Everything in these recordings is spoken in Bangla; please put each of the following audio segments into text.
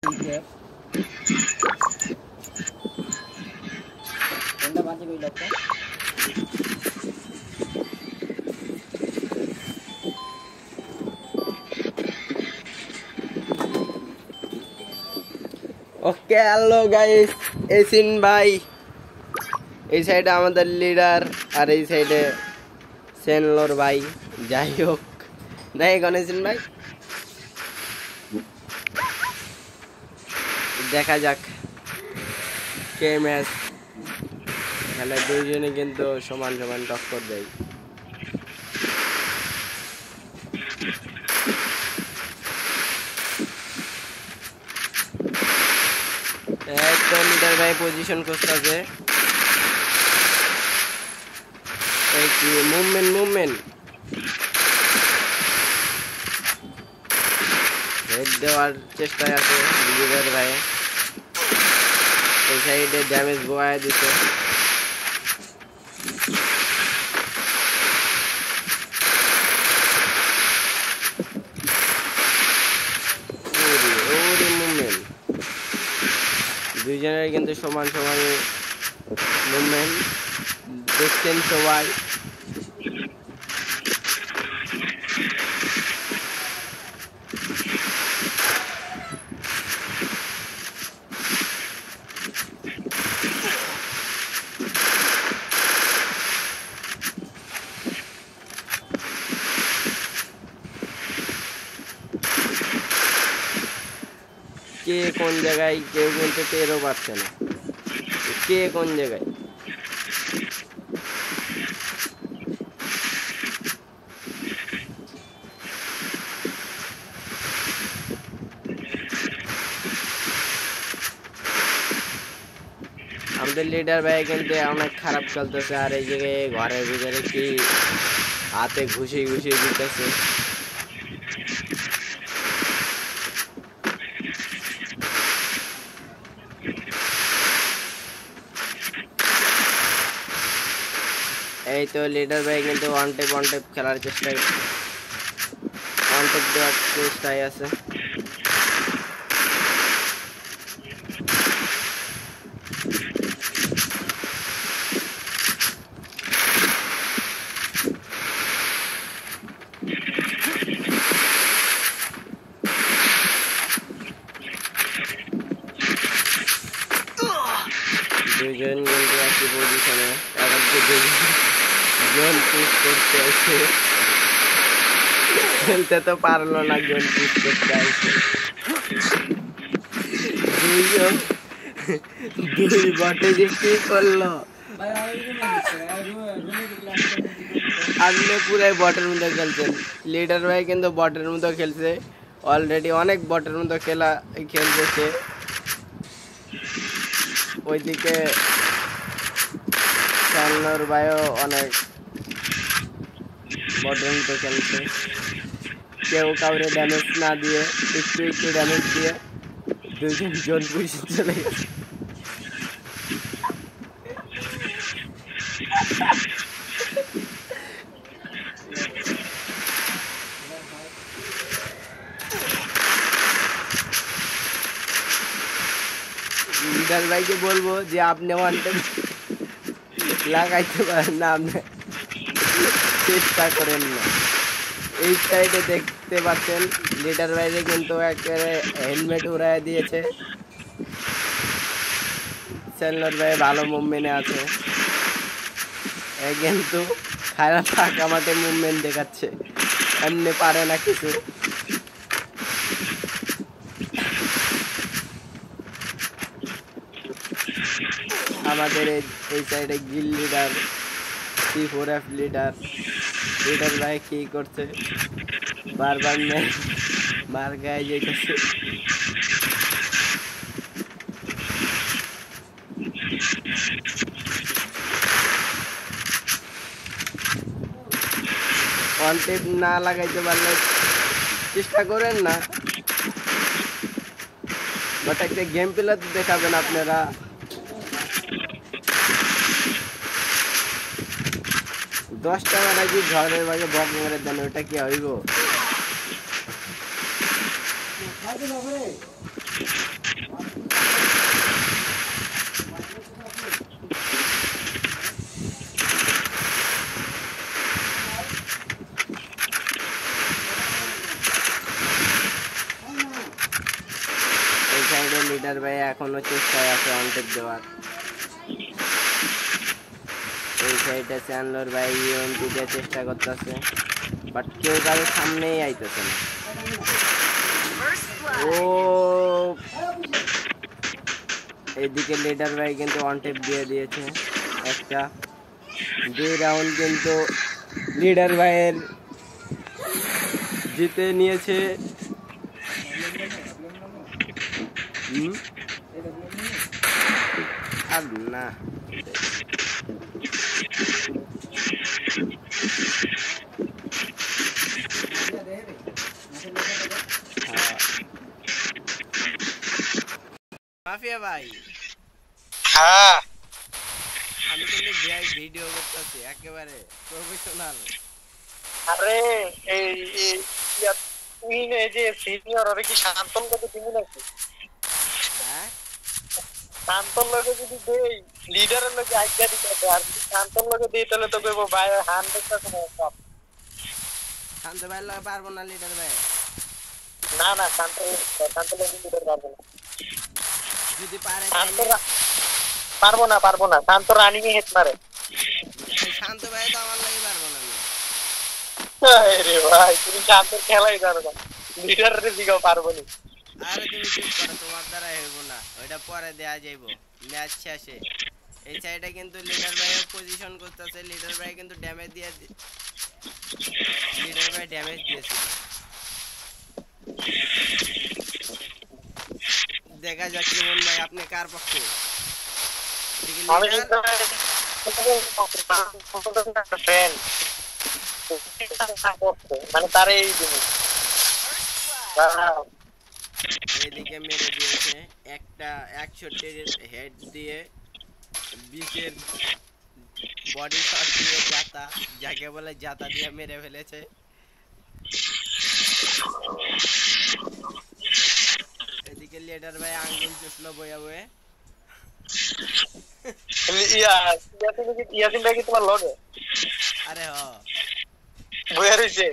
ओके हेलो गाइस एसिन भाई এই সাইডে আমাদের লিডার আর এই সাইডে সেনলোর ভাই যাই হোক নাই গণেশন ভাই দেখা যাক কে ম্যাচ খেলে দুইজনে কিন্তু সমান সমান টক্কর দেয় একদম লিডার ভাই পজিশন করতেছে মুভমেন্ট হেড দেওয়ার চেষ্টায় আছে লিডার ভাই এই সাইডে ড্যামেজ বয়া দিচ্ছে মুভমেন্ট দুইজনের কিন্তু সমান সমান মুভমেন্ট দেখছেন সবাই কে কোন জায়গায় কেউ কিন্তু টেরও পাচ্ছে না কে কোন জায়গায় আমাদের লিডার ভাই কিন্তু অনেক খারাপ চলতেছে আর এই জায়গায় ঘরের ভিতরে কি হাতে ঘুষিয়ে দিতেছে এই তো লিডার ভাই কিন্তু ওয়ান টেপ খেলার চেষ্টায় দেওয়ার চেষ্টায় আছে দুজন কিন্তু একই পজিশনে জোন পুশ করতে আসে খেলতে তো পারলো না জোন পুশ করতে আসে দুই বটে যে কি করলো আপনি পুরাই বটের মতো খেলছেন লিডার ভাই কিন্তু বটের মতো খেলছে অলরেডি অনেক বটের মতো খেলতেছে ওইদিকে সামনের ভাইও অনেক বটের মতো খেলছে কেউ কাউরে ড্যামেজ না দিয়ে একটু ড্যামেজ দিয়ে দুজন জোন পুশ চলে গেছে লিডার ভাইকে বলবো যে আপনি ওয়ান টেপ লাগাইতে পারেন না আপনি চেষ্টা করেন না এই সাইডে দেখতে পাচ্ছেন লিডার ভাইরে কিন্তু একেবারে হেলমেট উড়াই দিয়েছে সেনলোর ভাই ভালো মুভমেন্টে আছে কিন্তু খারাপ ফাঁকা মাঠে মুভমেন্ট দেখাচ্ছে এমনি পারে না কিছু আমাদের এই সাইডে গিল লিডার C4F লিডার ভাই কি করছে বারবার মার গায়ে যেতেছে ওয়ান টেপ না লাগাইতে পারলে চেষ্টা করেন না বাট একটা গেম প্লে দেখাবেন আপনারা 10 টাকা নাকি ঝড়ের মাঝে বক মেরে দেন ওটা কি হইব লিডার ভাই এখনো চেষ্টায় আছে অনটেপ দেওয়ার। এই সাইডে চ্যান্ডলার ভাই ইউএমপি দিয়ে চেষ্টা করতেছে, বাট কেউ কারো সামনেই আইতেছে না। ও এইদিকে লিডার ভাই কিন্তু অনটেপ দিয়ে দিয়েছে একটা। 2 রাউন্ড কিন্তু লিডার ভাইয়ের জিতে নিয়েছে। আর না মাফিয়া ভাই, হ্যাঁ আমি কিন্তু ভিডিও করতেছি একেবারে প্রফেশনাল। আরে এই তুই এই যে সিনিয়র ওরে কি শান্তন লোকে দিবি নাকি? হ্যাঁ শান্তন লোকে যদি দেই লিডারের লোকে আজ্ঞা দিতে হবে, আর যদি শান্তন লোকে দিই তাহলে তো কইবো ভাই 100% শান্ত ভাই পারবো না লিডার ভাই। না না শান্তন লোকে লিডার পারবো না, যদি পারে পারবো না শান্ত রানিং এ হেড মারে। শান্ত ভাই তো আমার লাগে পারবো না। আরে ভাই তুমি শান্তর খেলাই জানো না, লিডারের দিকেও পারবো না। আরে তুমি চুপ করো, তোমার দ্বারা হইব না, ওইটা পরে দেয়া যাইব ম্যাচ শেষে। এই সাইডে কিন্তু লিডার ভাই পজিশন করতেছে, লিডার ভাই কিন্তু ড্যামেজ দিয়েছিল। দেখা যাক কেমন ভাই আপনি কার পক্ষে। মানে তার এই জিনিস এদিকে মেরে দিয়েছে একটা 61 হেড দিয়ে, 20 বডি শট দিয়ে জাতা, যাকে বলে জাতা দিয়ে মেরে ফেলেছে। এদিকে লিডার ভাই আঙ্গুল চুষলো বয়া বয়ে। ইয়াসিন ভাই কি তোমার লগে? আরে হ বয়া রইছে।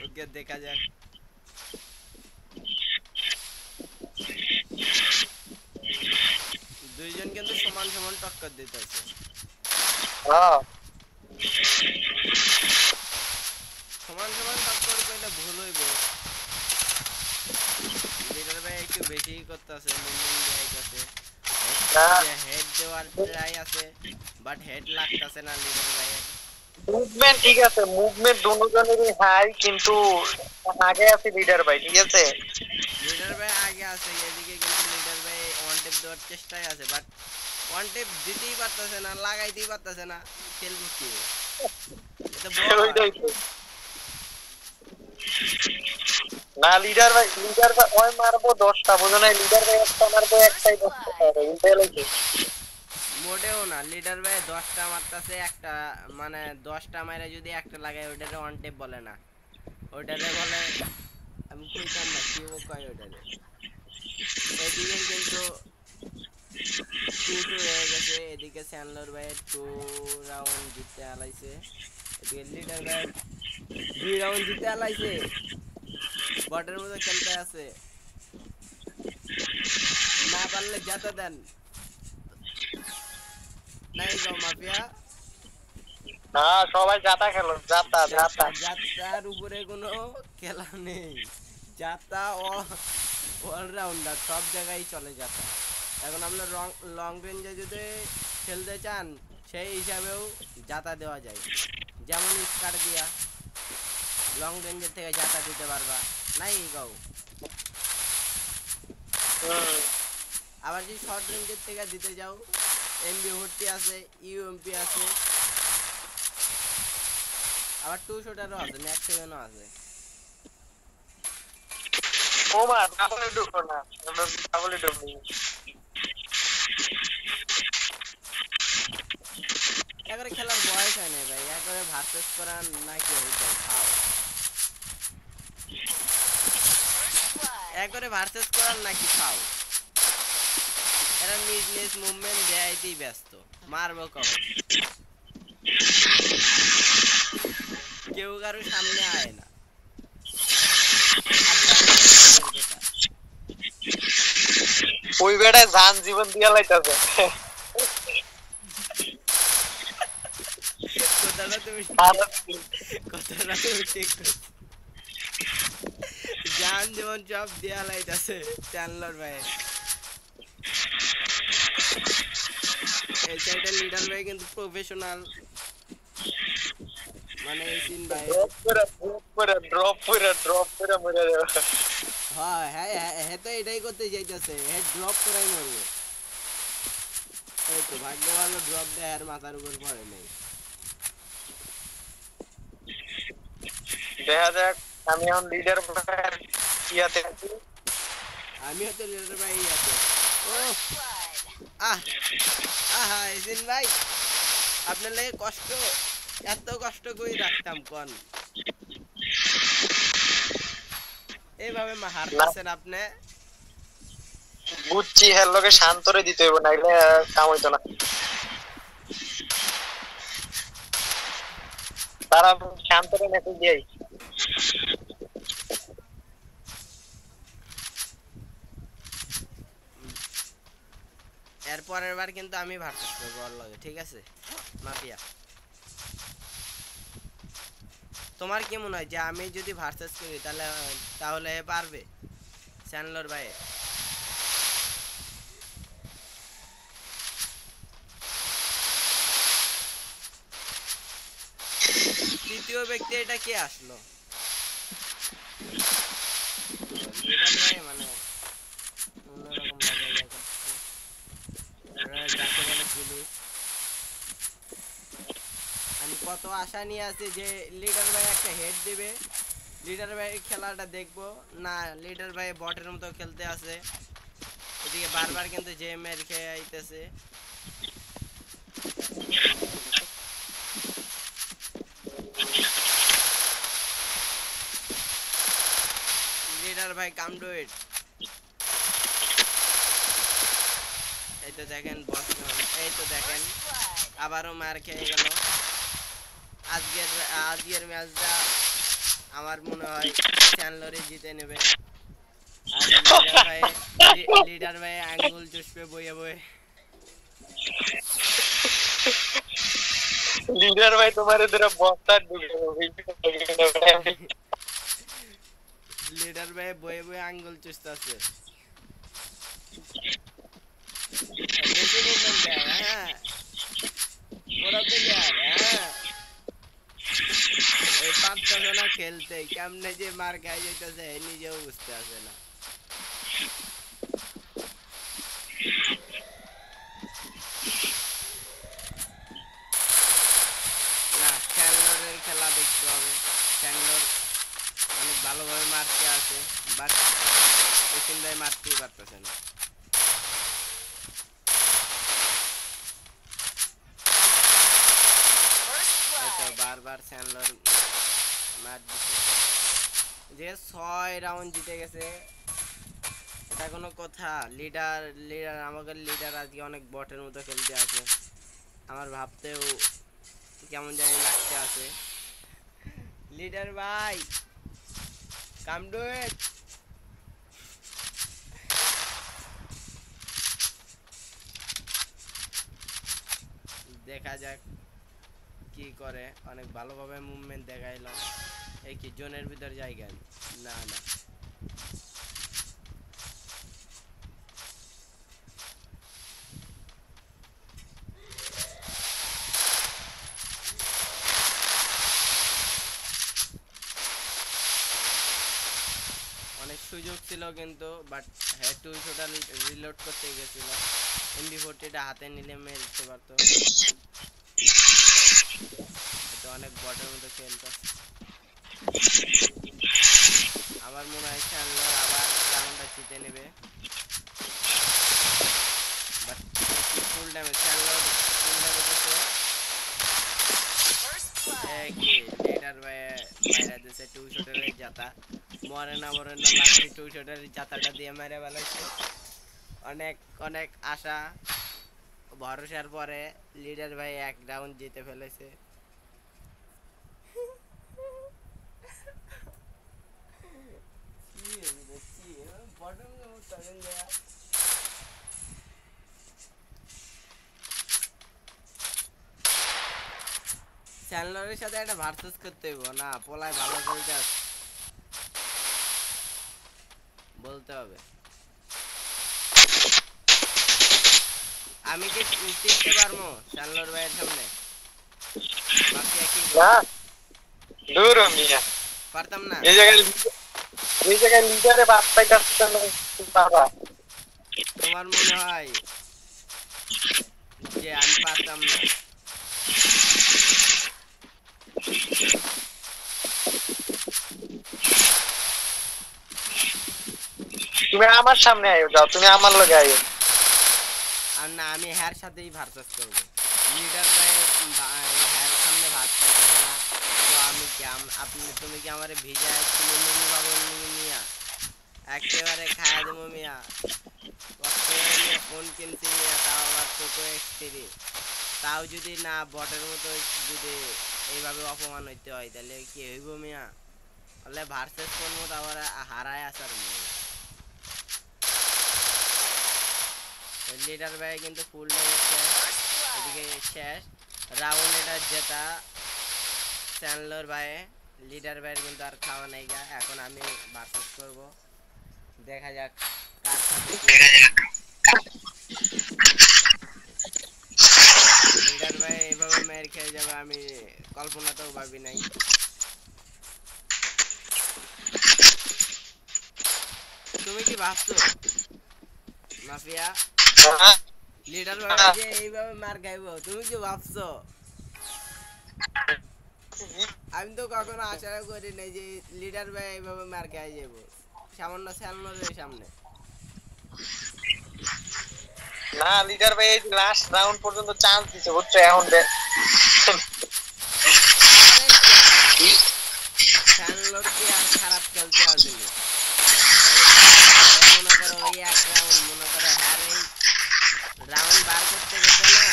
ওকে দেখা যাক। দুইজন কিন্তু সমান সমান টক্কর দিতেছে। সমান সমান টক্কর কইলে ভুল হইব। লিডার ভাই একটু বেশি করতেছে, মুভমেন্ট দেখাইতেছে, হেড দেওয়ার ট্রাই আছে, বাট হেড লাগতেছে না লিডার ভাইয়ের। মুভমেন্ট ঠিক আছে, মুভমেন্ট দুজনেরই হাই, কিন্তু আগে আছে লিডার ভাই। ঠিক আছে লিডার ভাই আগে আছে, এদিকে কিন্তু লিডার ভাই ওয়ান টেপ দেওয়ার চেষ্টায় আছে, বাট ওয়ান টেপ দিতেই পারতেছে না, লাগাইতেই পারতেছে না। খেলবো কি? না লিডার ভাই ওই মারবো 10টা, বুঝো না? লিডার ভাই একটা মারবো, একটাই 10টা পাবে। মোটেও না, লিডার ভাই 10টা মারতেছে, একটা মানে 10টা মারে যদি একটা লাগায় ওইটারে ওয়ান টেপ বলে না, ওইটারে বলে আমি কইতাম না কি কয় ওইটারে। এদিকে কিন্তু 2-2 হয়ে গেছে, এদিকে চ্যান্ডলার ভাই 2 রাউন্ড জিতে আলাইছে, এদিকে লিডার ভাই 2 রাউন্ড জিতে আলাইছে। বটের মতো খেলতে আছে, না পারলে যেতে দেন নাই গো মাফিয়া। হ্যাঁ সবাই জাতা খেলো, জাতার উপরে কোনো খেলা নেই, জাতা অলরাউন্ডার, সব জায়গায় চলে জাতা। এখন আপনার লং রেঞ্জে যদি খেলতে চান সেই হিসাবেও জাতা দেওয়া যায়, যেমন স্কার দিয়া লং রেঞ্জের থেকে জাতা দিতে পারবা নাই গাও। আবার যদি শর্ট রেঞ্জের থেকে দিতে যাও, MB40 আছে, ইউএমপি আছে, আবার 2 শটারও আছে, ম্যাক্স 7ও আছে। ওমা ডাবলে ঢুকো না, ডাবলে ঢুকবি। একবারে খেলার বয়স হয় না ভাই, একবারে ভার্সেস করার নাকি হইতে খাও, একবারে ভার্সেস করার নাকি খাও। এরা নিজ মুভমেন্ট দেয়াইতেই ব্যস্ত, মারবো কখন। কারো সামনে আয় না আর জানে না দূরের কথা ওই বেটায় জান জীবন দিয়া লাইতাছে কথাটা তুমি কথাটা তুমি ঠিক করছো। জান যেমন সব দেয়া লাইতাছে চ্যানেলার ভাই এই সাইডের লিডার ভাই কিন্তু প্রফেশনাল মানে এসিন ভাই ড্রপ করে মরে যাবে হ্যাঁ হ্যাঁ হ্যাঁ তো এটাই করতে চাইতেছে হ্যাঁ ড্রপ করাই মরবে এই তো ভাগ্য ভালো ড্রপ দেয় আর মাথার উপর পড়ে নেই দেখা যাক আমি এখন লিডার ইয়াতে আছি আমিও তো লিডার ভাই আছে ও আহ আহা এসিন ভাই আপনার লাগে কষ্ট এত কষ্ট করে রাখতাম কোন এইভাবে হারতেছেন আপনি বুঝছি হের লগে শান্তরে দিতে হইব নাইলে কাম হইতো না তারা শান্তরে মেসেজ দিই এর পরের বার কিন্তু আমি ভার্সেস করবো ওর লগে ঠিক আছে মাফিয়া তোমার কি মনে হয় যে আমি যদি ভার্সেস করি তাহলে তাহলে পারবে চ্যানেলার ভাই তৃতীয় ব্যক্তি এটা কে আসলো লিডার ভাই মানে অন্যরকম লাগে যাকে বলে পুলিশ আমি কত আশা নিয়ে আছি যে লিডার ভাই একটা হেড দিবে লিডার ভাই খেলাটা দেখবো না লিডার ভাই বটের মতো খেলতে আছে এদিকে বারবার কিন্তু যে মের খেয়ে আইতেছে লিডার ভাই কাম টু ইট এই তো দেখেন বস এই তো দেখেন আবারও মার খেয়ে গেল আজকের ম্যাচটা আমার মনে হয় চ্যানেলরে জিতে নেবে আর লিডার ভাই আঙ্গুল চুষবে বইয়ে বইয়ে লিডার ভাই তোমার এদের বস্তা লিডার ভাই বইয়ে বইয়ে আঙ্গুল চুষতেছে বেশি মুভমেন্ট দেয় হ্যাঁ ওরা প্লেয়ার হ্যাঁ এই পারতেছে না খেলতে কেমনে যে মার খাই যাইতেছে নিজেও বুঝতে আসে না না চ্যানেলের খেলা দেখতে হবে চ্যানেল অনেক ভালোভাবে মারতে আছে বাট এসিন ভাই মারতেই পারতেছে না বারবার চ্যানেলার মার দিছে যে 6 রাউন্ড জিতে গেছে এটা কোনো কথা লিডার আমাদের লিডার আজকে অনেক বটের মতো খেলতে আছে আমার ভাবতেও কেমন জানি লাগতে আছে লিডার ভাই কাম টু ইট দেখা যাক কি করে অনেক ভালোভাবে মুভমেন্ট দেখাইলো এই কি জোনের ভিতর জায়গা না না অনেক সুযোগ ছিল কিন্তু বাট হ্যাঁ টু শটটা রিলোড করতে গেছিল এমবি40টা হাতে নিলে মেরে পারতো এটা অনেক বটের মতো খেলতো আমার মনে হয় চ্যানেলার আবার রাউন্ডটা জিতে নেবে বাট ফুল ড্যামেজ চ্যানেলার ফুল ড্যামেজ আছে কি লিডার ভাই মাইরা দিছে টু শটের জাতা মরে না লাস্টে টু শটের জাতাটা দিয়ে মেরে ফেলাইছে অনেক অনেক আশা ভরসার পরে লিডার ভাই এক রাউন্ড জিতে ফেলেছে পোলার সাথে একটা ভার্সেস করতে হইব না, পোলায় ভালো খেলতে আছে বলতে হবে। আমি কি টিকতে পারবো সানলোর ভাইয়ের সামনে? বাকি একই না দূর মিয়া, পারতাম না। এই জায়গায় লিডারে বাদ পাইতাছ না বাবা। তোমার মনে হয় যে আমি পারতাম না? তুমি আমার সামনে আইও, যাও তুমি আমার লগে আইও। আর না, আমি হ্যার সাথেই ভার্সেস করবো। লিডার ভাই হ্যার সামনে ভাত পাইতেছে না, তো আমি কি আপনি তুমি কি আমারে ভিজায় তুমি মুমি বাবু মিয়া একেবারে খায়া দেবো মিয়া। একেবারে মিয়া ফোন কিনছি মিয়া, তাও আবার কোকো এক্স3, তাও যদি না বটের মতো যদি এইভাবে অপমান হইতে হয় তাহলে কি হইব মিয়া? তাহলে ভার্সেস করবো তারপরে হারায় আসার মিয়া। লিডার ভাই কিন্তু ফুল লেগেছে, এদিকে শেষ রাউন্ড এটা জেতা চ্যানেলর ভাই। লিডার ভাইয়ের কিন্তু আর খাওয়া নাই গা, এখন আমি ভার্সেস করব, দেখা যাক কার সাথে। লিডার ভাই এইভাবে মেয়ের খেয়ে যাবে আমি কল্পনাতেও ভাবি নাই। তুমি কি ভাবছো মাফিয়া লিডার ভাই যে এইভাবে মার খাইবো? তুমি কি ভাবছো? আমি তো কখনো আশা করি নাই যে লিডার ভাই এইভাবে মার খাই যাবো সামান্য স্যালনের সামনে। না লিডার ভাই এই লাস্ট রাউন্ড পর্যন্ত চান্স দিছে, বুঝছো? এখন স্যালন কি আর খারাপ খেলতে আসেনি, মনে করো ওই এক রাউন্ড মনে করো হ্যার এই রাউন্ড বার করতে গেছে না,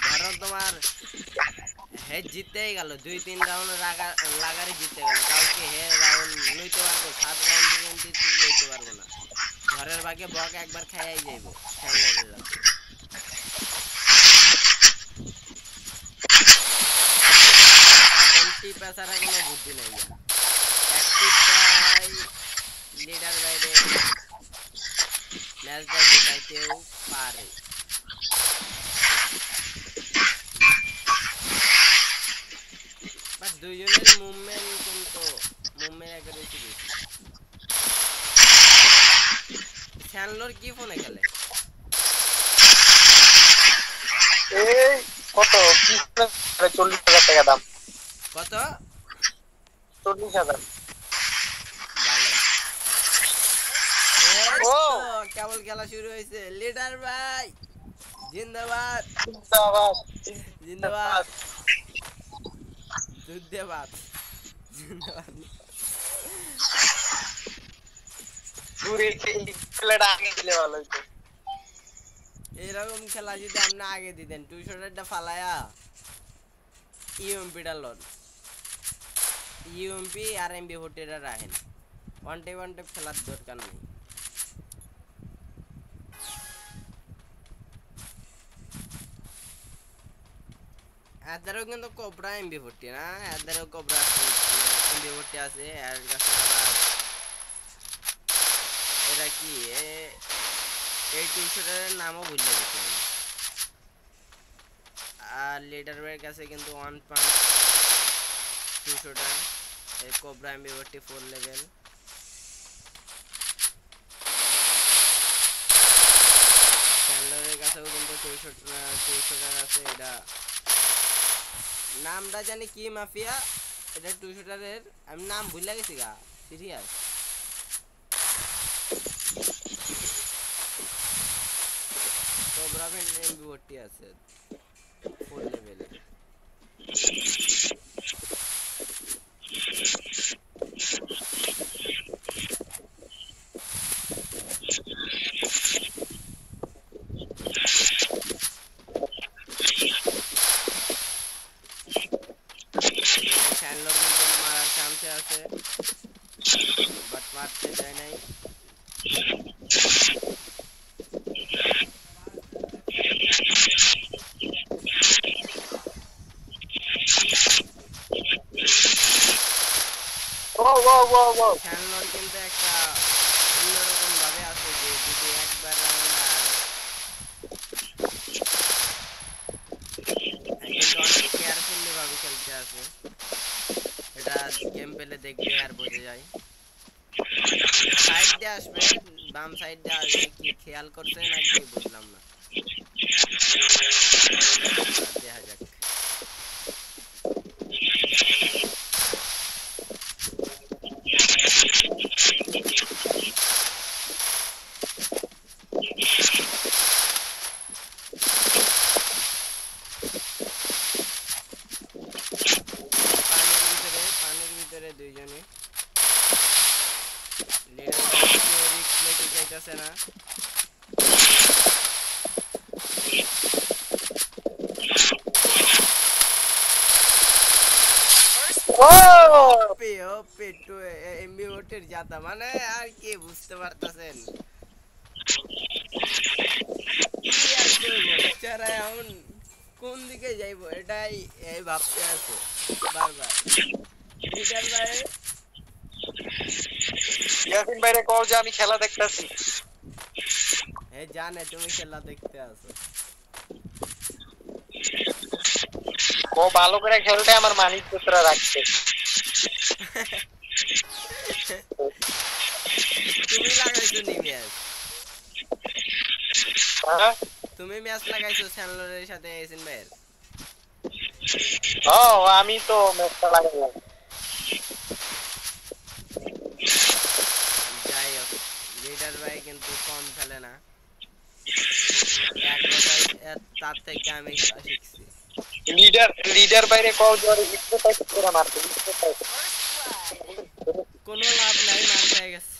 ধরো তোমার হে জিততেই গেল 2-3 রাউন্ড লাগারে জিতে গেল, কাউকে হে রাউন্ড লইতে পারবো? 7 রাউন্ড কিন্তু লইতে পারবো না, ঘরের ভাগে বক একবার খাইয়াই যাইব স্যালনের। এখন টিপা ছাড়া কোনো বুদ্ধি নাই, এক টিপাই লিডার বাইরে ম্যাচটা জিতাইতেও পারে। বাট দুইজনের মুভমেন্ট কিন্তু মুভমেন্ট একেবারে বেশি। স্যানলোর কি ফোনে খেলে? এই কত 40,000 টাকা দাম। কত? 40,000। ভালো। কেবল খেলা শুরু হয়েছে। লিডার ভাই জিন্দাবাদ জিন্দাবাদ জিন্দাবাদ জিন্দাবাদ জিন্দাবাদ। দূরে খেলাটা আগে দিলে ভালো হতো। এরকম খেলা যদি আপনি আগে দিতেন 200টা ফালায়া ইউএমপি ডালন, ইউএমপি আর এমবি হোটেরা রাখেন, ওয়ান টাইপ খেলার দরকার নেই। এদেরও কিন্তু কোবরা এমবি ফোর্টি না, এদেরও কোবরা এমবি ফোর্টি আছে। এর কাছে এরা কি এই 200টার নামও ভুলে গেছি আমি। আর লিডার ভাইয়ের কাছে কিন্তু 1.200টা এই কোবরা এমবি ফোর্টি 4 লেভেল। চ্যান্ডলারের কাছেও কিন্তু 200টার আছে। এটা নামটা জানি কি মাফিয়া, এটা 200টারের আমি নাম ভুলে গেছি গা, সিরিয়াস। কোবরা এমবি ফোর্টি আছে 4 লেভেলে। চ্যান্ডলার কিন্তু মারার চান্সে আছে, বাট মারতে যায় নাই। ও ও ও ও খেলনার কিন্তু একটা অন্যরকম ভাবে আছে যে যদি একবার রাউন্ড আর কিন্তু অনেক কেয়ারফুলি ভাবে খেলতে আছে, এটা গেম পেলে দেখলে আর বোঝা যায়। সাইড দিয়ে আসবে, বাম সাইড দিয়ে আসবে, কি খেয়াল করছে নাকি বুঝলাম না। দেখা যাক। পানির ভিতরে দুইজনে রিস্ক নিতে চাইতেছে না। মানে আর কি বুঝতে পারতেছেন কি আর করবো, বেচারা এখন কোন দিকে যাইবো এটাই এই ভাবতে আছে বারবার। লিডার ভাই ইয়াসিন ভাইরে কও যে আমি খেলা দেখতাছি। এই জানে তুমি খেলা দেখতে আছো। ও ভালো করে খেলতে আমার মানিক পুত্রা রাখছে। তুমি লাগাইছো নি ম্যাচ? হ্যাঁ তুমি ম্যাচ লাগাইছো স্যানলোরের সাথে এসিন ভাইয়ের? ও আমি তো ম্যাচটা লাগাইলাম। যাই হোক, লিডার ভাই কিন্তু কম খেলে না, এক কথায় তার থেকে আমি শিখছি। লিডার বাইরে কও যে ওরে হিপনোটাইজ করে মারতে, হিপনোটাইজ। কোনো লাভ নাই, মার খেয়ে গেছে।